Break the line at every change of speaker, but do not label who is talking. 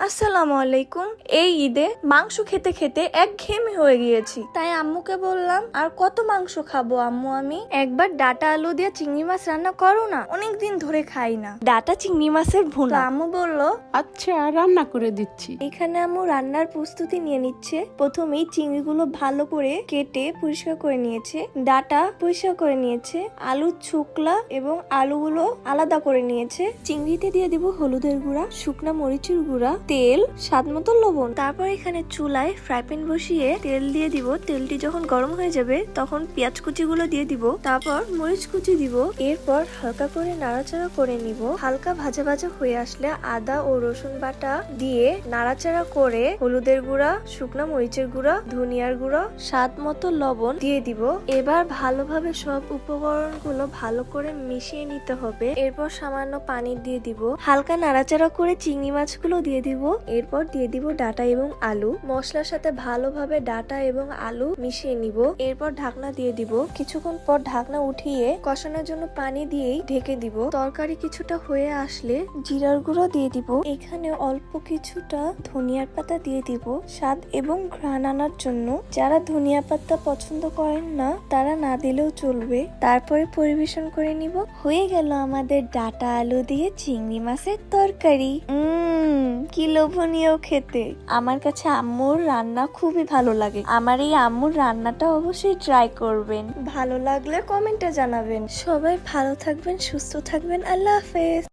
আসসালামু আলাইকুম। এই ঈদে মাংস খেতে খেতে একঘেয়েমি হয়ে গিয়েছি, তাই আম্মুকে বললাম আর কত মাংস খাবো আম্মু, আমি একবার ডাটা আলু দিয়ে চিংড়ি মাছ রান্না করো না, অনেকদিন ধরে খাই না। ডাটা চিংড়ি মাছের ভুনা। আম্মু বলল
আচ্ছা, রান্না করে দিচ্ছি।
এখানে আম্মু রান্নার প্রস্তুতি নিয়ে নিচ্ছে। প্রথমেই চিংড়িগুলো ভালো করে কেটে পরিষ্কার করে নিয়েছে, ডাটা পরিষ্কার করে নিয়েছে, আলুর ছোকলা এবং আলুগুলো আলাদা করে নিয়েছে। চিংড়িতে দিয়ে দিব হলুদের গুঁড়া, শুকনা মরিচের গুঁড়া, তেল, স্বাদ মতো লবণ। তারপর এখানে চুলায় ফ্রাই প্যান বসিয়ে তেল দিয়ে দিব। তেলটি যখন গরম হয়ে যাবে তখন পেঁয়াজ কুচি গুলো দিয়ে দিব, তারপর মরিচ কুচি দিব। এরপর হালকা করে নাড়াচাড়া করে নিব। হালকা ভাজা ভাজা হয়ে আসলে আদা ও রসুন বাটা দিয়ে নাড়াচাড়া করে হলুদের গুঁড়া, শুকনা মরিচের গুঁড়া, ধনিয়ার গুঁড়া, স্বাদ মতো লবণ দিয়ে দিব। এবার ভালোভাবে সব উপকরণগুলো ভালো করে মিশিয়ে নিতে হবে। এরপর সামান্য পানি দিয়ে দিব। হালকা নাড়াচাড়া করে চিংড়ি মাছগুলো দিয়ে দিব। এরপর দিয়ে দিব ডাটা এবং আলু। মশলার সাথে ভালোভাবে ডাটা এবং আলু মিশিয়ে নিব। এরপর ঢাকনা দিয়ে দিব। কিছুক্ষণ পর ঢাকনা উঠিয়ে কষানোর জন্য পানি দিয়েই ঢেকে দিব। তরকারি কিছুটা হয়ে আসলে জিরার গুঁড়ো দিয়ে দিব। এখানে অল্প কিছুটা ধনিয়ার পাতা দিয়ে দিব স্বাদ এবং ঘ্রাণ আনার জন্য। যারা ধনিয়া পাতা পছন্দ করেন না তারা না দিলেও চলবে। তারপরে পরিবেশন করে নিব। হয়ে গেল আমাদের ডাটা আলু দিয়ে চিংড়ি মাছের তরকারি। কি লোভনীয় খেতে। আমার কাছে আম্মুর রান্না খুবই ভালো লাগে। আমার এই আম্মুর রান্নাটা অবশ্যই ট্রাই করবেন। ভালো লাগলে কমেন্টে জানাবেন। সবাই ভালো থাকবেন, সুস্থ থাকবেন। আল্লাহ হাফেজ।